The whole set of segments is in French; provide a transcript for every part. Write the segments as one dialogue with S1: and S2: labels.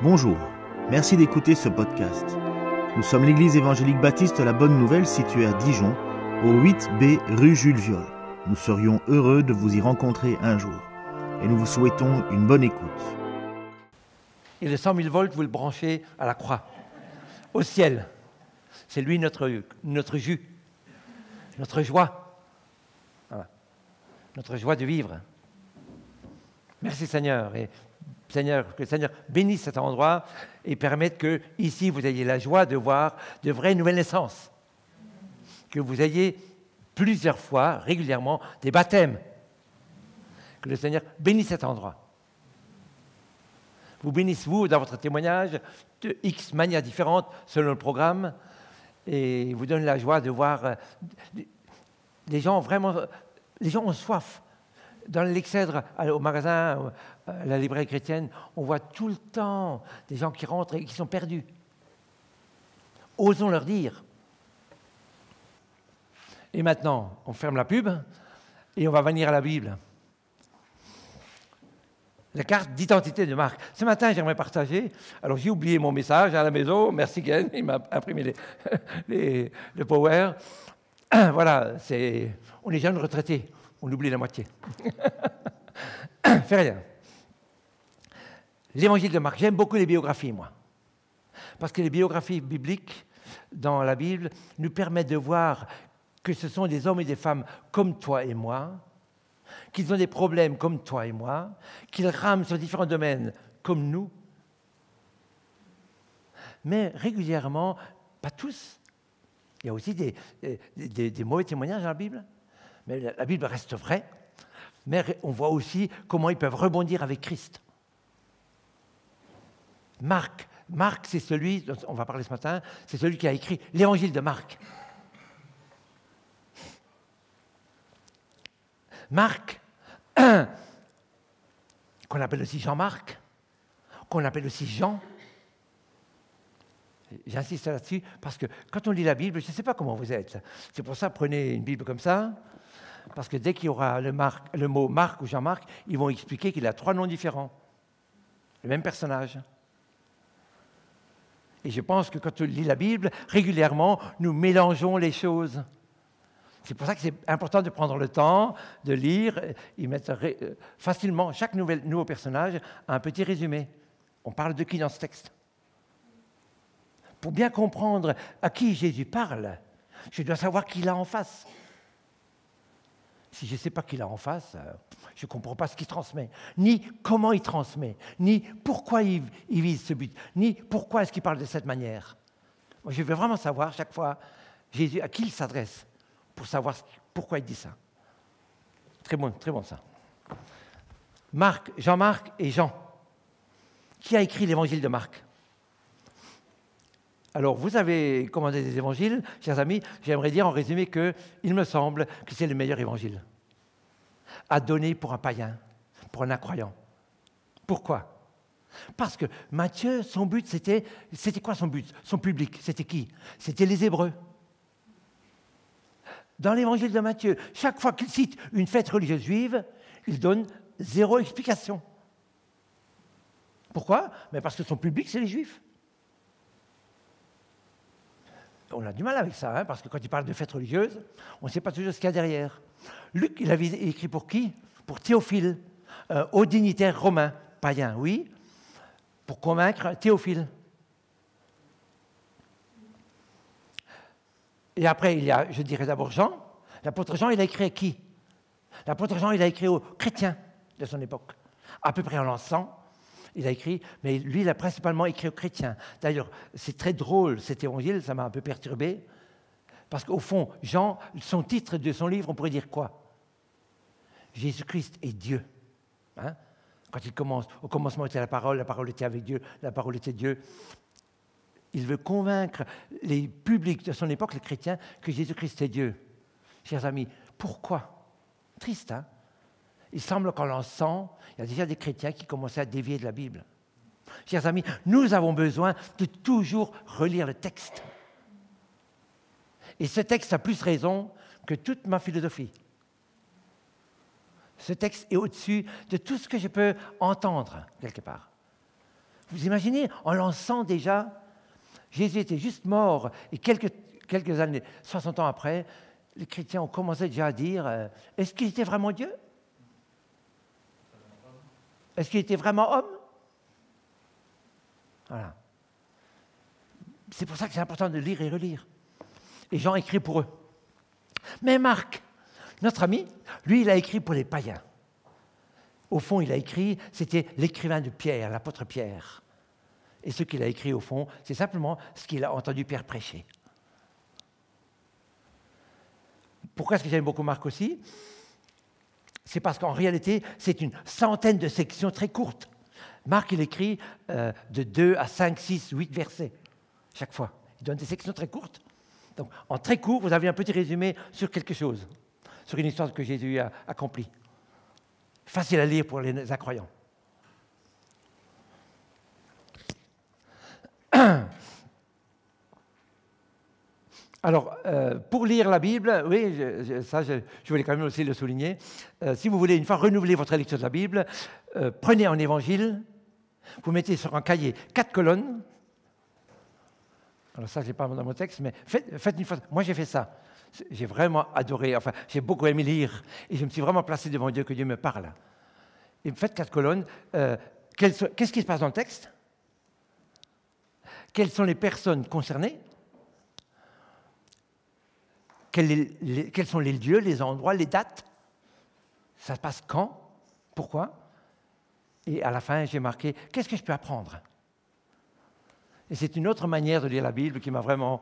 S1: Bonjour, merci d'écouter ce podcast. Nous sommes l'église évangélique baptiste La Bonne Nouvelle située à Dijon, au 8B rue Jules Viol. Nous serions heureux de vous y rencontrer un jour et nous vous souhaitons une bonne écoute.
S2: Et le 100 000 volts, vous le branchez à la croix, au ciel. C'est lui notre jus, notre joie, voilà. Notre joie de vivre. Merci Seigneur. Et Seigneur, que le Seigneur bénisse cet endroit et permette que ici vous ayez la joie de voir de vraies nouvelles naissances. Que vous ayez plusieurs fois, régulièrement, des baptêmes. Que le Seigneur bénisse cet endroit. Vous bénisse, vous, dans votre témoignage, de X manières différentes, selon le programme, et vous donne la joie de voir les gens vraiment... Les gens ont soif. Dans l'Excèdre, au magasin, à la librairie chrétienne, on voit tout le temps des gens qui rentrent et qui sont perdus. Osons leur dire. Et maintenant, on ferme la pub et on va venir à la Bible. La carte d'identité de Marc. Ce matin, j'aimerais partager. Alors, j'ai oublié mon message à la maison. Merci, Ken. Il m'a imprimé le power. Voilà, on est jeunes retraités. On oublie la moitié. Fais rien. L'évangile de Marc. J'aime beaucoup les biographies, moi. Parce que les biographies bibliques dans la Bible nous permettent de voir que ce sont des hommes et des femmes comme toi et moi, qu'ils ont des problèmes comme toi et moi, qu'ils rament sur différents domaines comme nous. Mais régulièrement, pas tous. Il y a aussi des mauvais témoignages dans la Bible. Mais la Bible reste vraie. Mais on voit aussi comment ils peuvent rebondir avec Christ. Marc, c'est celui, dont on va parler ce matin, c'est celui qui a écrit l'évangile de Marc. Marc, qu'on appelle aussi Jean-Marc, qu'on appelle aussi Jean. J'insiste là-dessus parce que quand on lit la Bible, je ne sais pas comment vous êtes. C'est pour ça, prenez une Bible comme ça, parce que dès qu'il y aura le mot Marc ou Jean-Marc, ils vont expliquer qu'il a 3 noms différents. Le même personnage. Et je pense que quand on lit la Bible, régulièrement, nous mélangeons les choses. C'est pour ça que c'est important de prendre le temps de lire et mettre facilement chaque nouveau personnage à un petit résumé. On parle de qui dans ce texte? Pour bien comprendre à qui Jésus parle, je dois savoir qui il a en face. Si je ne sais pas qui il a en face, je ne comprends pas ce qu'il transmet, ni comment il transmet, ni pourquoi il vise ce but, ni pourquoi est-ce qu'il parle de cette manière. Moi, je veux vraiment savoir chaque fois Jésus à qui il s'adresse pour savoir pourquoi il dit ça. Très bon ça. Marc, Jean-Marc et Jean. Qui a écrit l'évangile de Marc? Alors, vous avez commandé des évangiles, chers amis, j'aimerais dire en résumé qu'il me semble que c'est le meilleur évangile à donner pour un païen, pour un incroyant. Pourquoi? Parce que Matthieu, son but, c'était quoi son but? Son public, c'était qui? C'était les Hébreux. Dans l'évangile de Matthieu, chaque fois qu'il cite une fête religieuse juive, il donne 0 explication. Pourquoi? Mais parce que son public, c'est les Juifs. On a du mal avec ça, parce que quand il parle de fêtes religieuses, on ne sait pas toujours ce qu'il y a derrière. Luc, il avait écrit pour qui? Pour Théophile, haut dignitaire romain, païen, oui, pour convaincre Théophile. Et après, il y a, je dirais d'abord Jean. L'apôtre Jean, il a écrit à qui? L'apôtre Jean, il a écrit aux chrétiens de son époque, à peu près en l'an 100. Il a écrit, mais lui, il a principalement écrit aux chrétiens. D'ailleurs, c'est très drôle, cet évangile, ça m'a un peu perturbé, parce qu'au fond, Jean, son titre de son livre, on pourrait dire quoi? Jésus-Christ est Dieu. Hein? Quand il commence, au commencement était la parole était avec Dieu, la parole était Dieu. Il veut convaincre les publics de son époque, les chrétiens, que Jésus-Christ est Dieu. Chers amis, pourquoi? Triste, hein? Il semble qu'en l'an 100, il y a déjà des chrétiens qui commençaient à dévier de la Bible. Chers amis, nous avons besoin de toujours relire le texte. Et ce texte a plus raison que toute ma philosophie. Ce texte est au-dessus de tout ce que je peux entendre, quelque part. Vous imaginez, en lançant déjà, Jésus était juste mort, et quelques années, 60 ans après, les chrétiens ont commencé déjà à dire, est-ce qu'il était vraiment Dieu? Est-ce qu'il était vraiment homme? Voilà. C'est pour ça que c'est important de lire et relire. Et Jean écrit pour eux. Mais Marc, notre ami, lui, il a écrit pour les païens. Au fond, il a écrit, c'était l'écrivain de Pierre, l'apôtre Pierre. Et ce qu'il a écrit, au fond, c'est simplement ce qu'il a entendu Pierre prêcher. Pourquoi est-ce que j'aime beaucoup Marc aussi? C'est parce qu'en réalité, c'est une centaine de sections très courtes. Marc, il écrit de 2 à 5, 6, 8 versets chaque fois. Il donne des sections très courtes. Donc, en très court, vous avez un petit résumé sur quelque chose, sur une histoire que Jésus a accomplie. Facile à lire pour les incroyants. Alors, pour lire la Bible, oui, je voulais quand même aussi le souligner. Si vous voulez une fois renouveler votre lecture de la Bible, prenez un évangile, vous mettez sur un cahier 4 colonnes. Alors ça, je n'ai pas dans mon texte, mais faites une fois. Moi, j'ai fait ça. J'ai vraiment adoré, enfin, j'ai beaucoup aimé lire, et je me suis vraiment placé devant Dieu, que Dieu me parle. Et faites 4 colonnes. Qu'est-ce qui se passe dans le texte? Quelles sont les personnes concernées? Quels sont les lieux, les endroits, les dates? Ça se passe quand? Pourquoi? Et à la fin, j'ai marqué, qu'est-ce que je peux apprendre? Et c'est une autre manière de lire la Bible qui m'a vraiment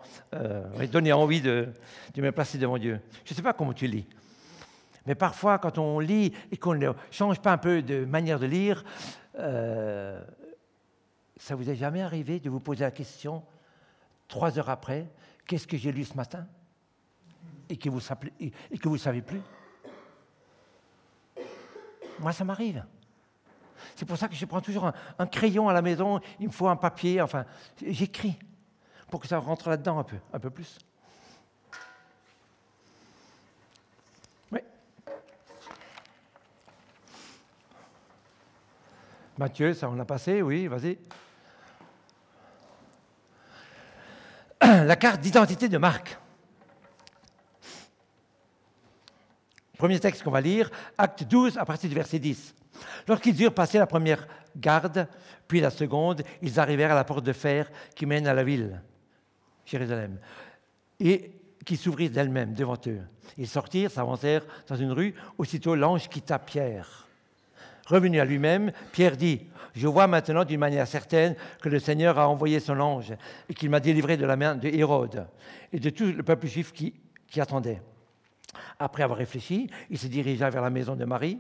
S2: donné envie de me placer devant Dieu. Je ne sais pas comment tu lis, mais parfois, quand on lit et qu'on ne change pas un peu de manière de lire, ça vous est jamais arrivé de vous poser la question, 3 heures après, qu'est-ce que j'ai lu ce matin? Et que vous ne savez plus? Moi, ça m'arrive. C'est pour ça que je prends toujours un crayon à la maison, il me faut un papier, enfin, j'écris pour que ça rentre là-dedans un peu plus. Oui. Matthieu, ça on a passé, oui, vas-y. La carte d'identité de Marc. Premier texte qu'on va lire, Acte 12, à partir du verset 10. Lorsqu'ils eurent passé la première garde, puis la seconde, ils arrivèrent à la porte de fer qui mène à la ville, Jérusalem, et qui s'ouvrit d'elle-même devant eux. Ils sortirent, s'avancèrent dans une rue, aussitôt l'ange quitta Pierre. Revenu à lui-même, Pierre dit, « Je vois maintenant d'une manière certaine que le Seigneur a envoyé son ange et qu'il m'a délivré de la main de Hérode et de tout le peuple juif qui attendait. » Après avoir réfléchi, il se dirigea vers la maison de Marie,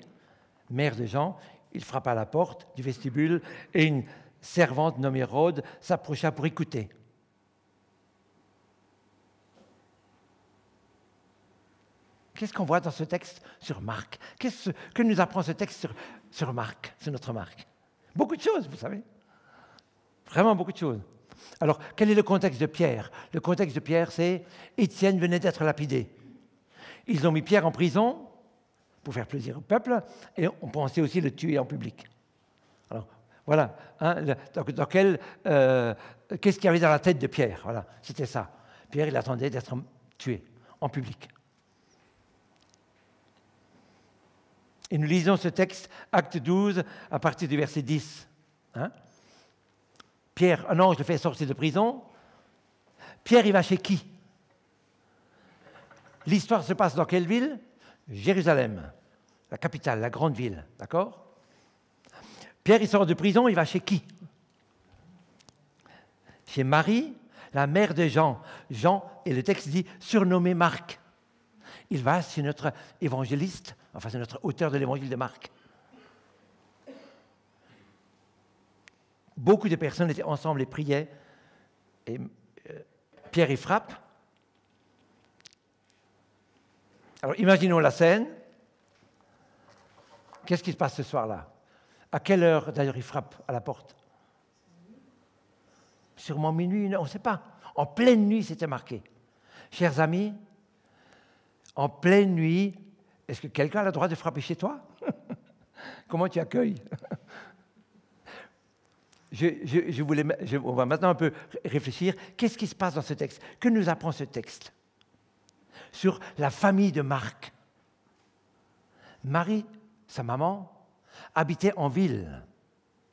S2: mère de Jean. Il frappa à la porte du vestibule et une servante nommée Rhode s'approcha pour écouter. Qu'est-ce qu'on voit dans ce texte sur Marc? Qu'est-ce que nous apprend ce texte sur Marc, sur notre Marc? Beaucoup de choses, vous savez. Vraiment beaucoup de choses. Alors, quel est le contexte de Pierre? Le contexte de Pierre, c'est Étienne venait d'être lapidé. Ils ont mis Pierre en prison pour faire plaisir au peuple, et on pensait aussi le tuer en public. Alors, voilà. Qu'est-ce qu'il y avait dans la tête de Pierre? Voilà, c'était ça. Pierre, il attendait d'être tué en public. Et nous lisons ce texte, Acte 12, à partir du verset 10. Pierre, un ange le fait sortir de prison. Pierre, il va chez qui? L'histoire se passe dans quelle ville? Jérusalem, la capitale, la grande ville, d'accord? Pierre, il sort de prison, il va chez qui? Chez Marie, la mère de Jean. Jean, et le texte dit, surnommé Marc. Il va chez notre évangéliste, enfin c'est notre auteur de l'évangile de Marc. Beaucoup de personnes étaient ensemble et priaient. Et Pierre, il frappe. Alors, imaginons la scène. Qu'est-ce qui se passe ce soir-là? À quelle heure, d'ailleurs, il frappe à la porte? Sûrement minuit, on ne sait pas. En pleine nuit, c'était marqué. Chers amis, en pleine nuit, est-ce que quelqu'un a le droit de frapper chez toi? Comment tu accueilles? on va maintenant un peu réfléchir. Qu'est-ce qui se passe dans ce texte? Que nous apprend ce texte sur la famille de Marc? Marie, sa maman, habitait en ville.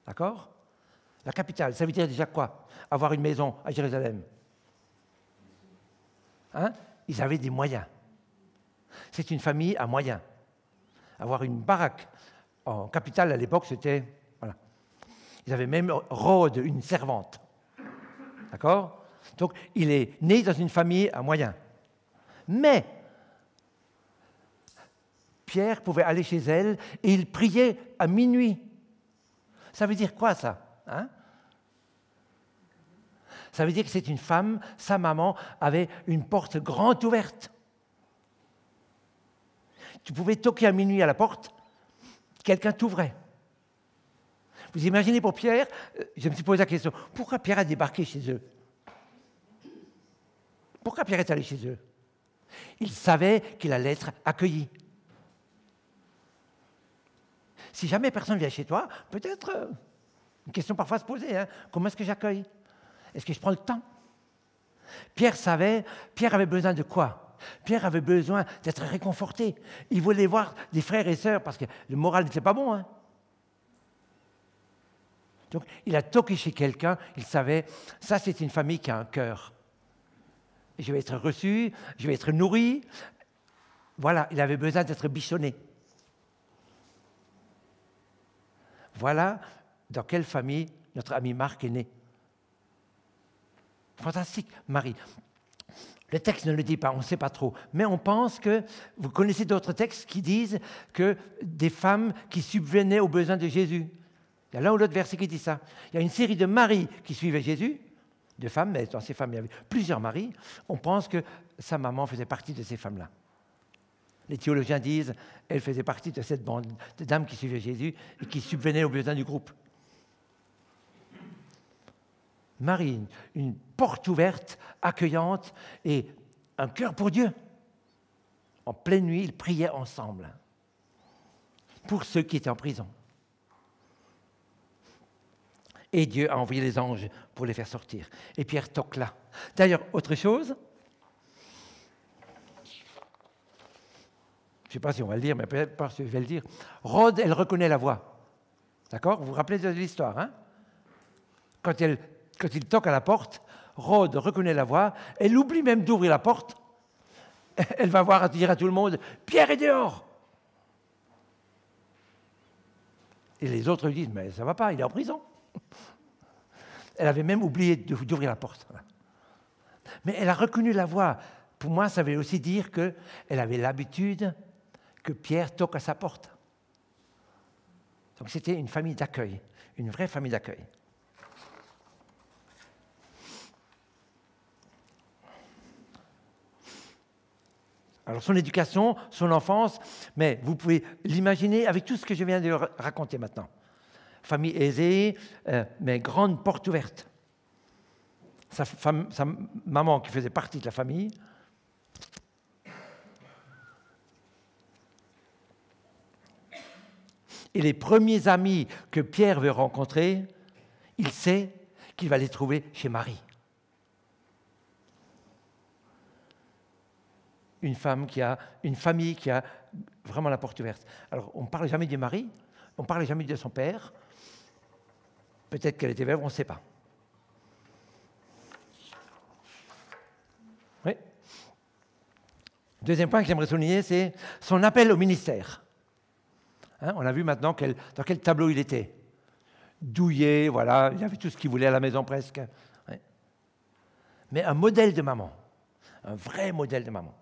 S2: D'accord? La capitale, ça veut dire déjà quoi? Avoir une maison à Jérusalem. Hein? Ils avaient des moyens. C'est une famille à moyens. Avoir une baraque en capitale à l'époque, c'était... Voilà. Ils avaient même Rhodes, une servante. D'accord? Donc, il est né dans une famille à moyens. Mais Pierre pouvait aller chez elle et il priait à minuit. Ça veut dire quoi, ça? Hein? Ça veut dire que c'est une femme, sa maman avait une porte grande ouverte. Tu pouvais toquer à minuit à la porte, quelqu'un t'ouvrait. Vous imaginez pour Pierre, je me suis posé la question, pourquoi Pierre a débarqué chez eux? Pourquoi Pierre est allé chez eux? Il savait qu'il allait être accueilli. Si jamais personne vient chez toi, peut-être une question parfois se poser, hein, comment est-ce que j'accueille? Est-ce que je prends le temps? Pierre avait besoin de quoi? Pierre avait besoin d'être réconforté. Il voulait voir des frères et sœurs parce que le moral n'était pas bon. Hein. Donc, il a toqué chez quelqu'un, il savait, ça c'est une famille qui a un cœur. Je vais être reçu, je vais être nourri. Voilà, il avait besoin d'être bichonné. Voilà dans quelle famille notre ami Marc est né. Fantastique, Marie. Le texte ne le dit pas, on ne sait pas trop. Mais on pense que, vous connaissez d'autres textes qui disent que des femmes qui subvenaient aux besoins de Jésus. Il y a l'un ou l'autre verset qui dit ça. Il y a une série de maris qui suivaient Jésus, de femmes, mais dans ces femmes, il y avait plusieurs maris. On pense que sa maman faisait partie de ces femmes-là. Les théologiens disent qu'elle faisait partie de cette bande de dames qui suivaient Jésus et qui subvenaient aux besoins du groupe. Marie, une porte ouverte, accueillante et un cœur pour Dieu. En pleine nuit, ils priaient ensemble pour ceux qui étaient en prison. Et Dieu a envoyé les anges pour les faire sortir. Et Pierre toque là. D'ailleurs, autre chose, je ne sais pas si on va le dire, mais peut-être pas si je vais le dire. Rhodes, elle reconnaît la voix. D'accord? Vous vous rappelez de l'histoire, hein? Quand il toque à la porte, Rhodes reconnaît la voix, elle oublie même d'ouvrir la porte, elle va dire à tout le monde « Pierre est dehors !» Et les autres lui disent « Mais ça ne va pas, il est en prison !» Elle avait même oublié d'ouvrir la porte. Mais elle a reconnu la voix. Pour moi, ça veut aussi dire qu'elle avait l'habitude que Pierre toque à sa porte. Donc c'était une famille d'accueil, une vraie famille d'accueil. Alors son éducation, son enfance, mais vous pouvez l'imaginer avec tout ce que je viens de raconter maintenant. Famille aisée, mais grande porte ouverte. Sa maman qui faisait partie de la famille. Et les premiers amis que Pierre veut rencontrer, il sait qu'il va les trouver chez Marie. Une famille qui a vraiment la porte ouverte. Alors, on ne parle jamais de Marie, on ne parle jamais de son père. Peut-être qu'elle était veuve, on ne sait pas. Oui. Deuxième point que j'aimerais souligner, c'est son appel au ministère. Hein, on a vu maintenant dans quel tableau il était. Douillet, voilà, il avait tout ce qu'il voulait à la maison presque. Oui. Mais un modèle de maman, un vrai modèle de maman.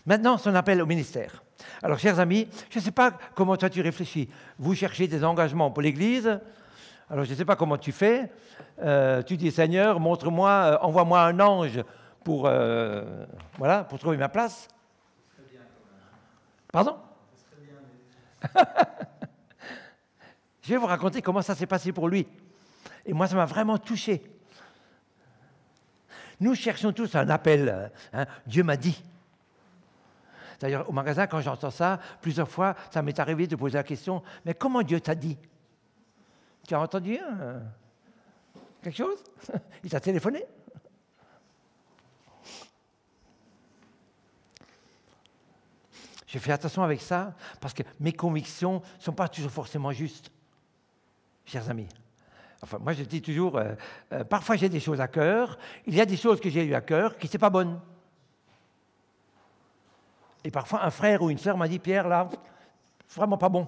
S2: Maintenant, son appel au ministère. Alors, chers amis, je ne sais pas comment toi tu réfléchis. Vous cherchez des engagements pour l'Église. Alors, je ne sais pas comment tu fais. Tu dis, Seigneur, montre-moi, envoie-moi un ange pour trouver ma place. Pardon? Je vais vous raconter comment ça s'est passé pour lui. Et moi, ça m'a vraiment touché. Nous cherchons tous un appel. Hein. Dieu m'a dit. D'ailleurs, au magasin, quand j'entends ça, plusieurs fois, ça m'est arrivé de poser la question, mais comment Dieu t'a dit? Tu as entendu quelque chose? Il t'a téléphoné? Je fais attention avec ça parce que mes convictions ne sont pas toujours forcément justes, chers amis. Enfin, moi, je dis toujours, parfois j'ai des choses à cœur, il y a des choses que j'ai eues à cœur qui ne sont pas bonnes. Et parfois, un frère ou une sœur m'a dit, Pierre, là, vraiment pas bon.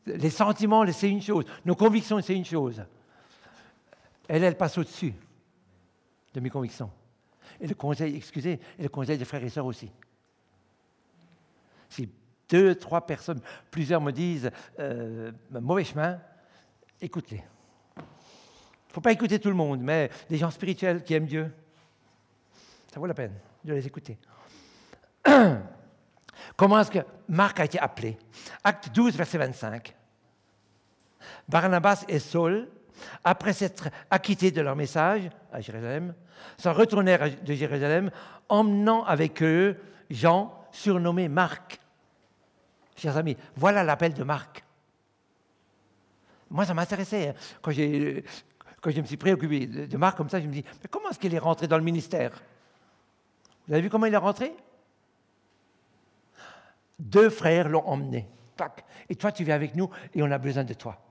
S2: Les sentiments, c'est une chose. Nos convictions, c'est une chose. Elle passe au-dessus de mes convictions. Et le conseil, et le conseil des frères et sœurs aussi. Si 2, 3 personnes, plusieurs me disent mauvais chemin, écoute-les. Il ne faut pas écouter tout le monde, mais des gens spirituels qui aiment Dieu, ça vaut la peine de les écouter. Comment est-ce que Marc a été appelé? Acte 12, verset 25. Barnabas et Saul, après s'être acquittés de leur message à Jérusalem, s'en retournèrent de Jérusalem, emmenant avec eux Jean, surnommé Marc. Chers amis, voilà l'appel de Marc. Moi, ça m'intéressait. Hein. Quand je me suis préoccupé de Marc comme ça, je me dis, mais comment est-ce qu'il est rentré dans le ministère? Vous avez vu comment il est rentré? 2 frères l'ont emmené. Tac. Et toi, tu viens avec nous et on a besoin de toi.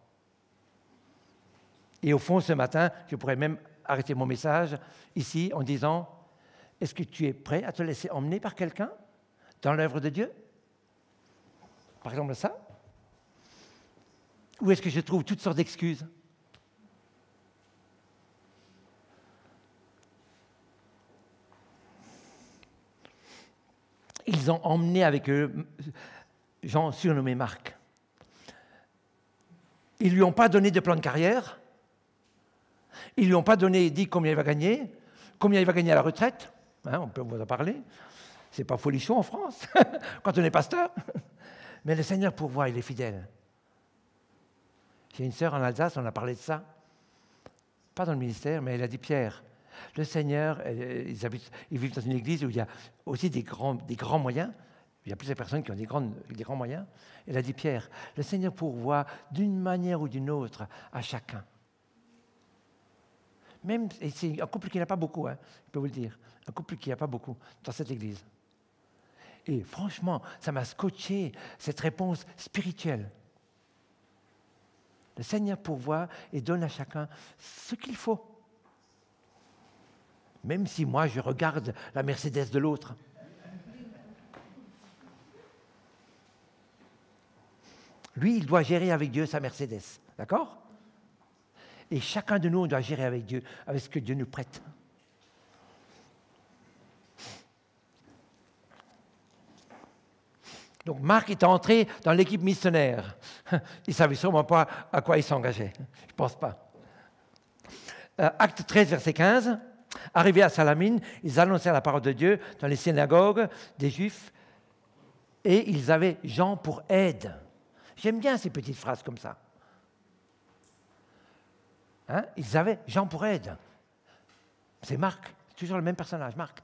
S2: Et au fond, ce matin, je pourrais même arrêter mon message ici en disant, est-ce que tu es prêt à te laisser emmener par quelqu'un dans l'œuvre de Dieu? Par exemple ça? Ou est-ce que je trouve toutes sortes d'excuses? Ils ont emmené avec eux Jean, surnommé Marc. Ils ne lui ont pas donné de plan de carrière. Ils ne lui ont pas dit combien il va gagner à la retraite. Hein, on peut vous en parler. Ce n'est pas folichon en France, quand on est pasteur. Mais le Seigneur pourvoit, il est fidèle. J'ai une sœur en Alsace, on a parlé de ça. Pas dans le ministère, mais elle a dit, Pierre, le Seigneur, ils vivent dans une église où il y a aussi des grands moyens. Il y a plusieurs personnes qui ont des grands moyens. Elle a dit, Pierre, le Seigneur pourvoit d'une manière ou d'une autre à chacun. Même, et c'est un couple qui n'a pas beaucoup, hein, je peux vous le dire, un couple qui n'a pas beaucoup dans cette église. Et franchement, ça m'a scotché, cette réponse spirituelle. Le Seigneur pourvoit et donne à chacun ce qu'il faut. Même si moi, je regarde la Mercedes de l'autre. Lui, il doit gérer avec Dieu sa Mercedes, d'accord? Et chacun de nous, on doit gérer avec Dieu, avec ce que Dieu nous prête. Donc Marc est entré dans l'équipe missionnaire. Il ne savait sûrement pas à quoi il s'engageait. Je ne pense pas. Acte 13, verset 15. Arrivés à Salamine, ils annoncèrent la parole de Dieu dans les synagogues des Juifs et ils avaient Jean pour aide. J'aime bien ces petites phrases comme ça. Hein? Ils avaient Jean pour aide. C'est Marc, c'est toujours le même personnage, Marc.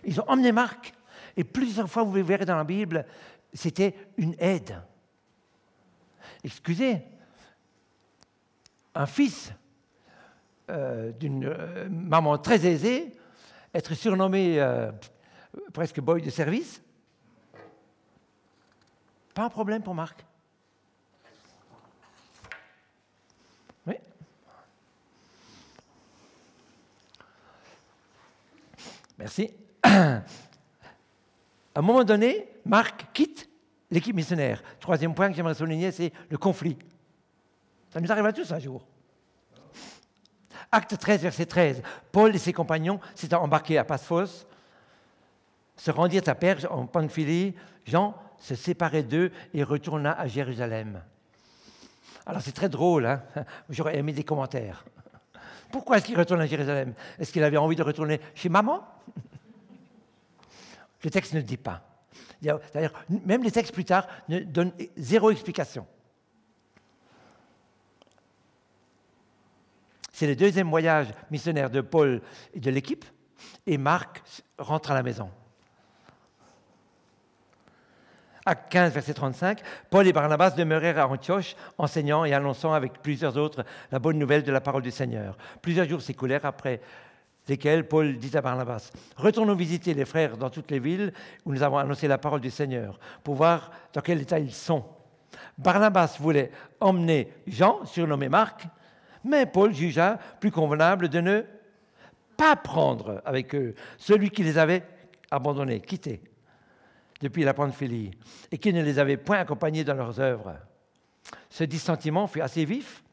S2: Ils ont emmené Marc et plusieurs fois, vous verrez dans la Bible, c'était une aide. Excusez, un fils d'une maman très aisée, être surnommé presque boy de service, pas un problème pour Marc. Oui. Merci. À un moment donné, Marc quitte l'équipe missionnaire. 3e point que j'aimerais souligner, c'est le conflit. Ça nous arrive à tous un jour. Acte 13, verset 13. Paul et ses compagnons s'étant embarqués à Paphos, se rendirent à Perge en Pamphylie. Jean se séparait d'eux et retourna à Jérusalem. Alors c'est très drôle, hein? J'aurais aimé des commentaires. Pourquoi est-ce qu'il retourne à Jérusalem? Est-ce qu'il avait envie de retourner chez maman? Le texte ne le dit pas. D'ailleurs, même les textes plus tard ne donnent 0 explication. C'est le 2e voyage missionnaire de Paul et de l'équipe, et Marc rentre à la maison. Acte 15, verset 35, Paul et Barnabas demeurèrent à Antioche, enseignant et annonçant avec plusieurs autres la bonne nouvelle de la parole du Seigneur. Plusieurs jours s'écoulèrent après lesquels Paul dit à Barnabas, « Retournons visiter les frères dans toutes les villes où nous avons annoncé la parole du Seigneur, pour voir dans quel état ils sont. » Barnabas voulait emmener Jean, surnommé Marc, mais Paul jugea plus convenable de ne pas prendre avec eux celui qui les avait abandonnés, quittés depuis la Pamphylie, et qui ne les avait point accompagnés dans leurs œuvres. Ce dissentiment fut assez vif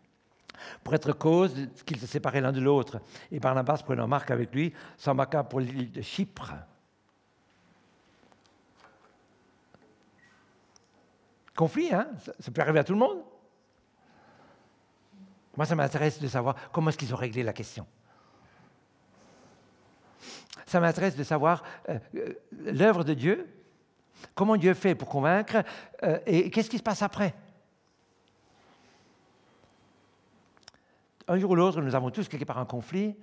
S2: pour être cause qu'ils se séparaient l'un de l'autre, et Barnabas, prenant Marc avec lui, s'embarqua pour l'île de Chypre. Conflit, hein? Ça peut arriver à tout le monde. Moi, ça m'intéresse de savoir comment est-ce qu'ils ont réglé la question. Ça m'intéresse de savoir l'œuvre de Dieu, comment Dieu fait pour convaincre, et qu'est-ce qui se passe après. Un jour ou l'autre, nous avons tous quelque part un conflit.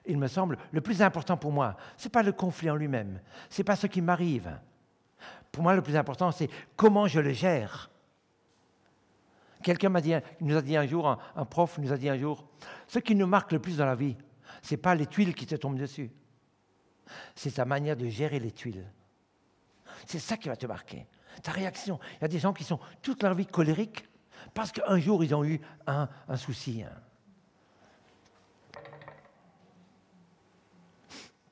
S2: Il me semble, le plus important pour moi, ce n'est pas le conflit en lui-même, ce n'est pas ce qui m'arrive. Pour moi, le plus important, c'est comment je le gère. Quelqu'un nous a dit un jour, un prof nous a dit un jour, ce qui nous marque le plus dans la vie, ce n'est pas les tuiles qui te tombent dessus, c'est ta manière de gérer les tuiles. C'est ça qui va te marquer, ta réaction. Il y a des gens qui sont toute leur vie colériques parce qu'un jour, ils ont eu un souci.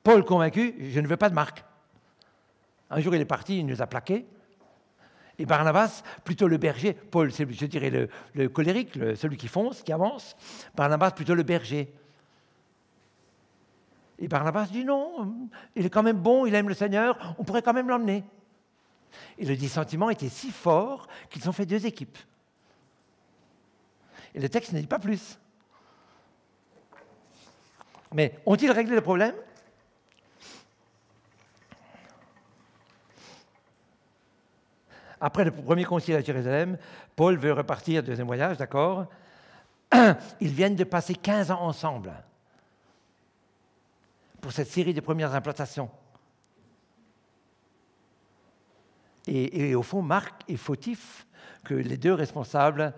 S2: Paul convaincu, je ne veux pas de Marc. Un jour, il est parti, il nous a plaqués. Et Barnabas, plutôt le berger. Paul, c'est, je dirais, le colérique, celui qui fonce, qui avance. Barnabas, plutôt le berger. Et Barnabas dit non, il est quand même bon, il aime le Seigneur, on pourrait quand même l'emmener. Et le dissentiment était si fort qu'ils ont fait 2 équipes. Et le texte ne dit pas plus. Mais ont-ils réglé le problème ? Après le premier concile à Jérusalem, Paul veut repartir, deuxième voyage, d'accord ? Ils viennent de passer 15 ans ensemble pour cette série de premières implantations. Et au fond, Marc est fautif que les 2 responsables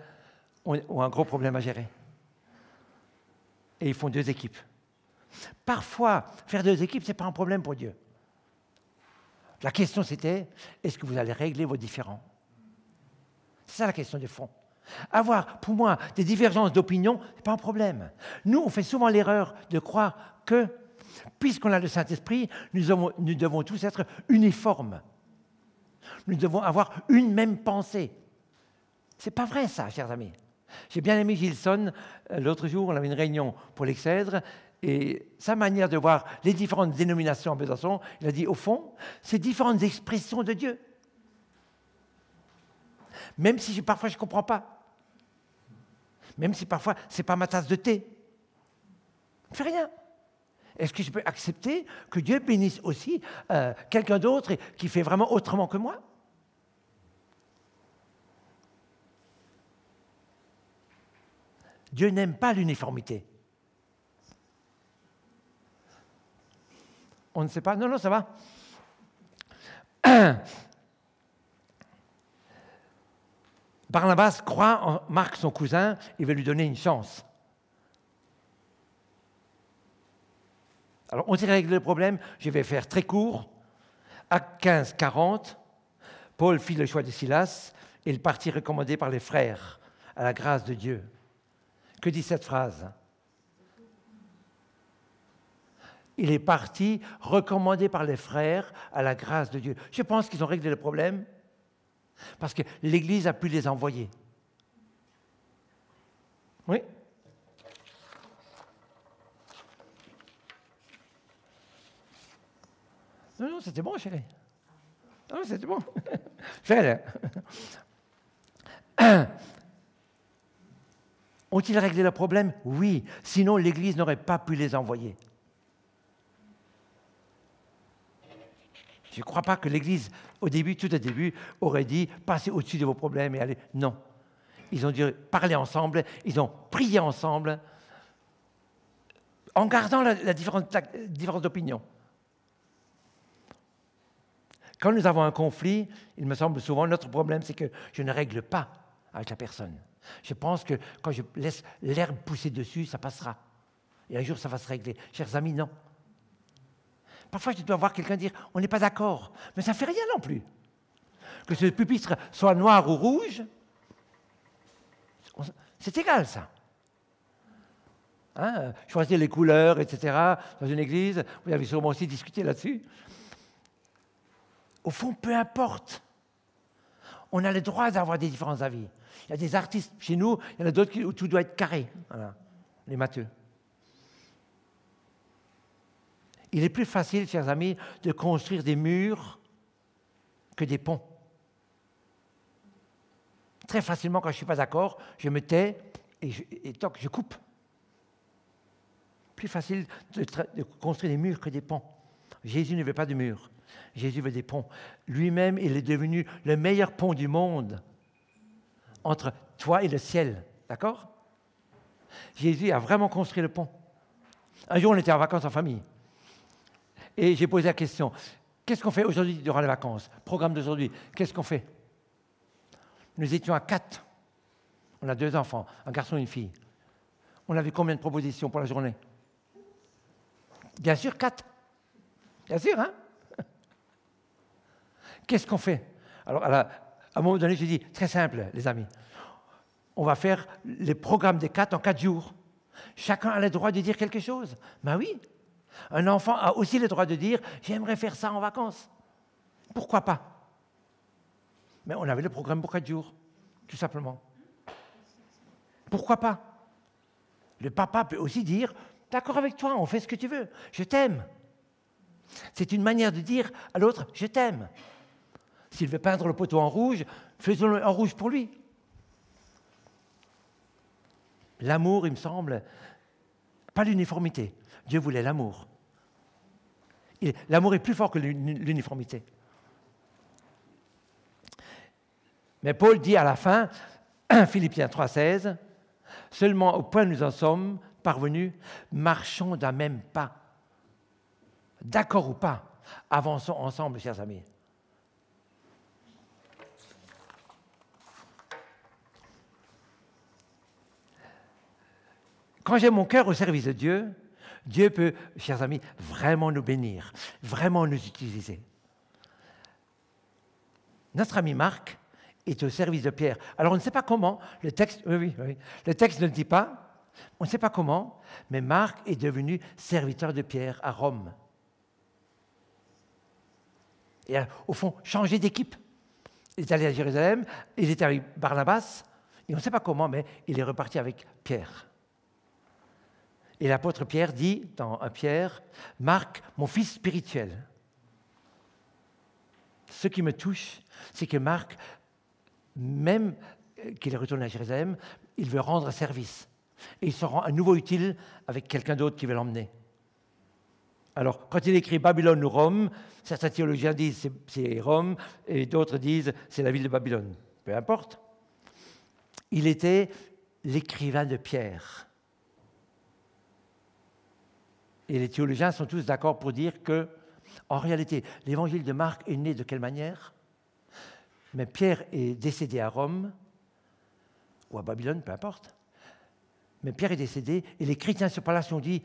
S2: ont un gros problème à gérer. Et ils font 2 équipes. Parfois, faire 2 équipes, ce n'est pas un problème pour Dieu. La question, c'était, est-ce que vous allez régler vos différends ? C'est ça la question de fond. Avoir, pour moi, des divergences d'opinion, ce n'est pas un problème. Nous, on fait souvent l'erreur de croire que, puisqu'on a le Saint-Esprit, nous devons tous être uniformes. Nous devons avoir une même pensée. Ce n'est pas vrai, ça, chers amis. J'ai bien aimé Gilson. L'autre jour, on avait une réunion pour l'Excèdre. Et sa manière de voir les différentes dénominations en Besançon, il a dit, au fond, c'est différentes expressions de Dieu. Même si parfois je ne comprends pas. Même si parfois ce n'est pas ma tasse de thé. Je ne fais rien. Est-ce que je peux accepter que Dieu bénisse aussi quelqu'un d'autre qui fait vraiment autrement que moi ? Dieu n'aime pas l'uniformité. On ne sait pas. Non, ça va. Barnabas croit en Marc, son cousin, il veut lui donner une chance. Alors, on s'est réglé le problème. Je vais faire très court. Acte 15, 40, Paul fit le choix de Silas et il partit recommandé par les frères à la grâce de Dieu. Que dit cette phrase ? Il est parti recommandé par les frères à la grâce de Dieu. Je pense qu'ils ont réglé le problème parce que l'Église a pu les envoyer. Oui ? Non, c'était bon, chérie. Non, c'était bon. Fais-le. Ont-ils réglé le problème ? Oui. Sinon, l'Église n'aurait pas pu les envoyer. Je ne crois pas que l'Église, tout au début, aurait dit « passez au-dessus de vos problèmes et allez ». Non. Ils ont dû parler ensemble, ils ont prié ensemble, en gardant la différence d'opinion. Quand nous avons un conflit, il me semble souvent, notre problème, c'est que je ne règle pas avec la personne. Je pense que quand je laisse l'herbe pousser dessus, ça passera. Et un jour, ça va se régler. Chers amis, non. Parfois, je dois voir quelqu'un dire « on n'est pas d'accord », mais ça ne fait rien non plus. Que ce pupitre soit noir ou rouge, c'est égal, ça. Hein, choisir les couleurs, etc., dans une église, vous avez sûrement aussi discuté là-dessus. Au fond, peu importe. On a le droit d'avoir des différents avis. Il y a des artistes chez nous, il y en a d'autres où tout doit être carré. Voilà, les matheux. Il est plus facile, chers amis, de construire des murs que des ponts. Très facilement, quand je ne suis pas d'accord, je me tais et toc, je coupe. Plus facile de construire des murs que des ponts. Jésus ne veut pas de murs. Jésus veut des ponts. Lui-même, il est devenu le meilleur pont du monde entre toi et le ciel. D'accord? Jésus a vraiment construit le pont. Un jour, on était en vacances en famille. Et j'ai posé la question, qu'est-ce qu'on fait aujourd'hui durant les vacances? Programme d'aujourd'hui, qu'est-ce qu'on fait? Nous étions à 4. On a 2 enfants, un garçon et une fille. On avait combien de propositions pour la journée? Bien sûr, 4. Bien sûr, hein? Qu'est-ce qu'on fait? Alors, à un moment donné, j'ai dit, très simple, les amis. On va faire les programmes des 4 en 4 jours. Chacun a le droit de dire quelque chose. Ben oui. Un enfant a aussi le droit de dire « j'aimerais faire ça en vacances ». Pourquoi pas? Mais on avait le programme pour 4 jours, tout simplement. Pourquoi pas? Le papa peut aussi dire « d'accord avec toi, on fait ce que tu veux, je t'aime ». C'est une manière de dire à l'autre « je t'aime ». S'il veut peindre le poteau en rouge, faisons-le en rouge pour lui. L'amour, il me semble, pas l'uniformité. Dieu voulait l'amour. L'amour est plus fort que l'uniformité. Mais Paul dit à la fin, Philippiens 3,16, « Seulement au point où nous en sommes parvenus, marchons d'un même pas. » D'accord ou pas, avançons ensemble, chers amis. Quand j'ai mon cœur au service de Dieu, Dieu peut, chers amis, vraiment nous bénir, vraiment nous utiliser. Notre ami Marc est au service de Pierre. Alors on ne sait pas comment, le texte ne le dit pas, on ne sait pas comment, mais Marc est devenu serviteur de Pierre à Rome. Et au fond, changé d'équipe. Il est allé à Jérusalem, il est avec Barnabas, et on ne sait pas comment, mais il est reparti avec Pierre. Et l'apôtre Pierre dit dans 1 Pierre, « Marc, mon fils spirituel. » Ce qui me touche, c'est que Marc, même qu'il est retourné à Jérusalem, il veut rendre service. Et il se rend à nouveau utile avec quelqu'un d'autre qui veut l'emmener. Alors, quand il écrit Babylone ou Rome, certains théologiens disent c'est Rome, et d'autres disent c'est la ville de Babylone. Peu importe. Il était l'écrivain de Pierre. Et les théologiens sont tous d'accord pour dire que, en réalité, l'évangile de Marc est né de quelle manière? Mais Pierre est décédé à Rome, ou à Babylone, peu importe. Mais Pierre est décédé, et les chrétiens sur place ont dit,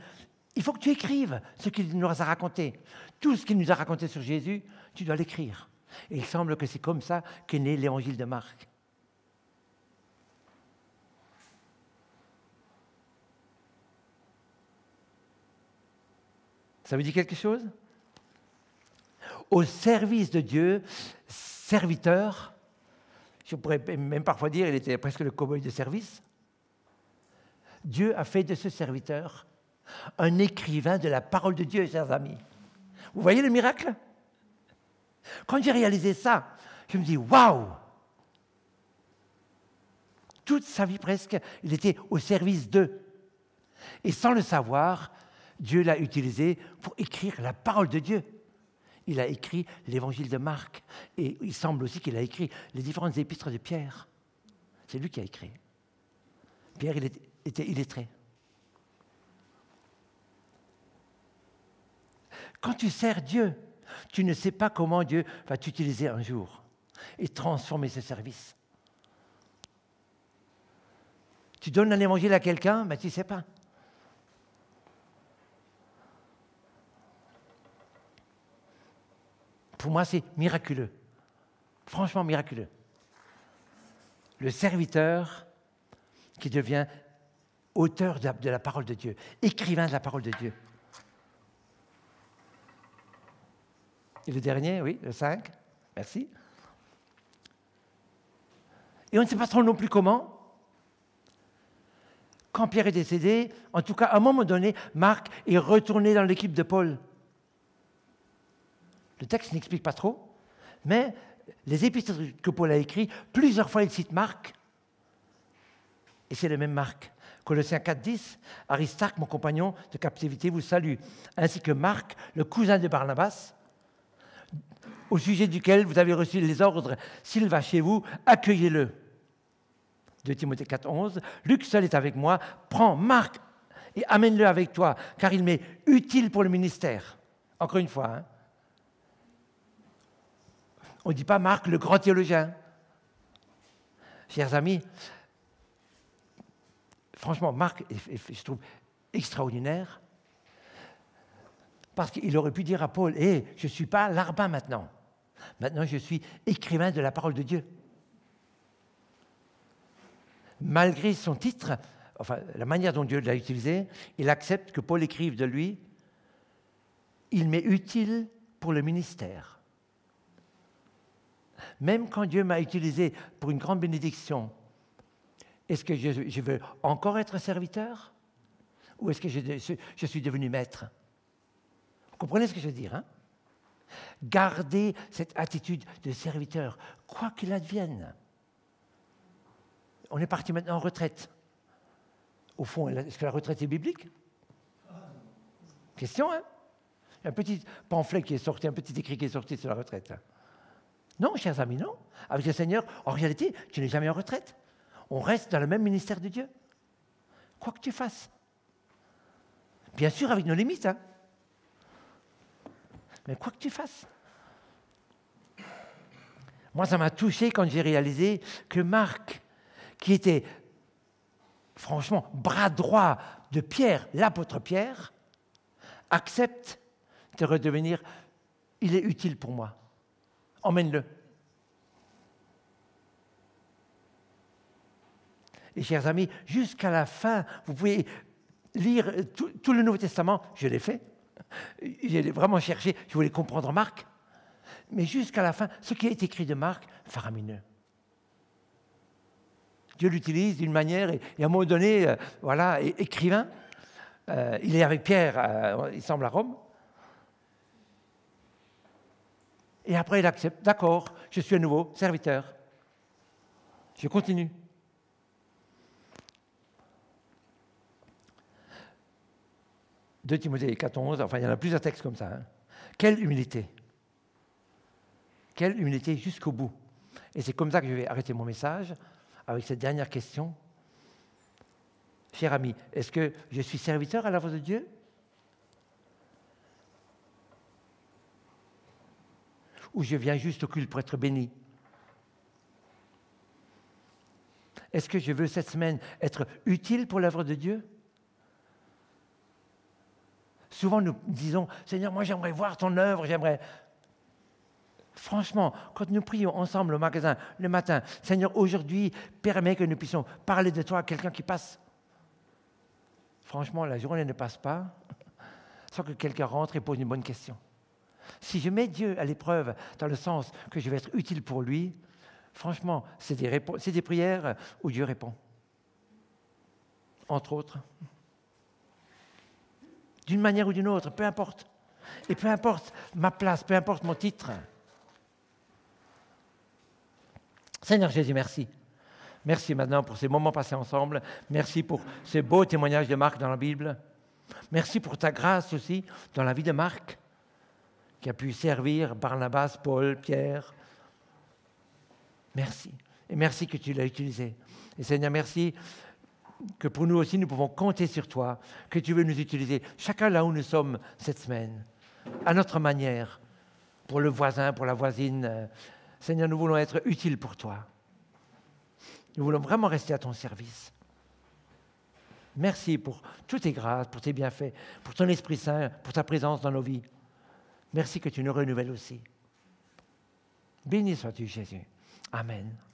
S2: il faut que tu écrives ce qu'il nous a raconté. Tout ce qu'il nous a raconté sur Jésus, tu dois l'écrire. Et il semble que c'est comme ça qu'est né l'évangile de Marc. Ça vous dit quelque chose? Au service de Dieu, serviteur, je pourrais même parfois dire, il était presque le cow-boy de service. Dieu a fait de ce serviteur un écrivain de la parole de Dieu, chers amis. Vous voyez le miracle? Quand j'ai réalisé ça, je me dis, waouh! Toute sa vie presque, il était au service d'eux. Et sans le savoir, Dieu l'a utilisé pour écrire la parole de Dieu. Il a écrit l'évangile de Marc. Et il semble aussi qu'il a écrit les différentes épîtres de Pierre. C'est lui qui a écrit. Pierre, il était illettré. Quand tu sers Dieu, Tu ne sais pas comment Dieu va t'utiliser un jour et transformer ce service. Tu donnes un évangile à quelqu'un, mais tu ne sais pas. Pour moi, c'est miraculeux. Franchement miraculeux. Le serviteur qui devient auteur de la parole de Dieu, écrivain de la parole de Dieu. Et le dernier, oui, le 5, merci. Et on ne sait pas trop non plus comment. Quand Pierre est décédé, en tout cas, à un moment donné, Marc est retourné dans l'équipe de Paul. Le texte n'explique pas trop, mais les épîtres que Paul a écrits, plusieurs fois il cite Marc, et c'est le même Marc. Colossiens 4,10, Aristarque, mon compagnon de captivité, vous salue, ainsi que Marc, le cousin de Barnabas, au sujet duquel vous avez reçu les ordres, s'il va chez vous, accueillez-le. 2 Timothée 4,11, Luc seul est avec moi, prends Marc et amène-le avec toi, car il m'est utile pour le ministère. Encore une fois, on ne dit pas Marc, le grand théologien. Chers amis, franchement, Marc, je trouve extraordinaire, parce qu'il aurait pu dire à Paul, je ne suis pas larbin maintenant. Maintenant, je suis écrivain de la parole de Dieu. Malgré son titre, enfin, la manière dont Dieu l'a utilisé, il accepte que Paul écrive de lui, il m'est utile pour le ministère. Même quand Dieu m'a utilisé pour une grande bénédiction, est-ce que je veux encore être serviteur? Ou est-ce que je suis devenu maître? Vous comprenez ce que je veux dire, Gardez cette attitude de serviteur, quoi qu'il advienne. On est parti maintenant en retraite. Au fond, est-ce que la retraite est biblique? Question, un petit pamphlet qui est sorti, un petit écrit qui est sorti sur la retraite. Non, chers amis, non. Avec le Seigneur, en réalité, tu n'es jamais en retraite. On reste dans le même ministère de Dieu. Quoi que tu fasses. Bien sûr, avec nos limites, mais quoi que tu fasses. Moi, ça m'a touché quand j'ai réalisé que Marc, qui était franchement bras droit de Pierre, l'apôtre Pierre, accepte de redevenir, il est utile pour moi. Emmène-le. Et chers amis, jusqu'à la fin, vous pouvez lire tout le Nouveau Testament, je l'ai fait, j'ai vraiment cherché, je voulais comprendre Marc, mais jusqu'à la fin, ce qui est écrit de Marc, faramineux. Dieu l'utilise d'une manière, et à un moment donné, écrivain, il est avec Pierre, il semble à Rome, et après il accepte, d'accord, je suis à nouveau serviteur, je continue. « 2 Timothée 4,11, enfin il y en a plusieurs textes comme ça. Quelle humilité! Quelle humilité jusqu'au bout. Et c'est comme ça que je vais arrêter mon message avec cette dernière question. Cher ami, est-ce que je suis serviteur à l'œuvre de Dieu? Ou je viens juste au culte pour être béni? Est-ce que je veux cette semaine être utile pour l'œuvre de Dieu? Souvent, nous disons, Seigneur, moi j'aimerais voir ton œuvre, j'aimerais... Franchement, quand nous prions ensemble au magasin le matin, Seigneur, aujourd'hui, permets que nous puissions parler de toi à quelqu'un qui passe. Franchement, la journée ne passe pas sans que quelqu'un rentre et pose une bonne question. Si je mets Dieu à l'épreuve dans le sens que je vais être utile pour lui, franchement, c'est des prières où Dieu répond. Entre autres. D'une manière ou d'une autre, peu importe. Et peu importe ma place, peu importe mon titre. Seigneur Jésus, merci. Merci maintenant pour ces moments passés ensemble. Merci pour ces beaux témoignages de Marc dans la Bible. Merci pour ta grâce aussi dans la vie de Marc, qui a pu servir Barnabas, Paul, Pierre. Merci. Et merci que tu l'as utilisé. Et Seigneur, merci que pour nous aussi, nous pouvons compter sur toi, que tu veux nous utiliser, chacun là où nous sommes cette semaine, à notre manière, pour le voisin, pour la voisine. Seigneur, nous voulons être utiles pour toi. Nous voulons vraiment rester à ton service. Merci pour toutes tes grâces, pour tes bienfaits, pour ton Esprit Saint, pour ta présence dans nos vies. Merci que tu nous renouvelles aussi. Béni sois-tu, Jésus. Amen.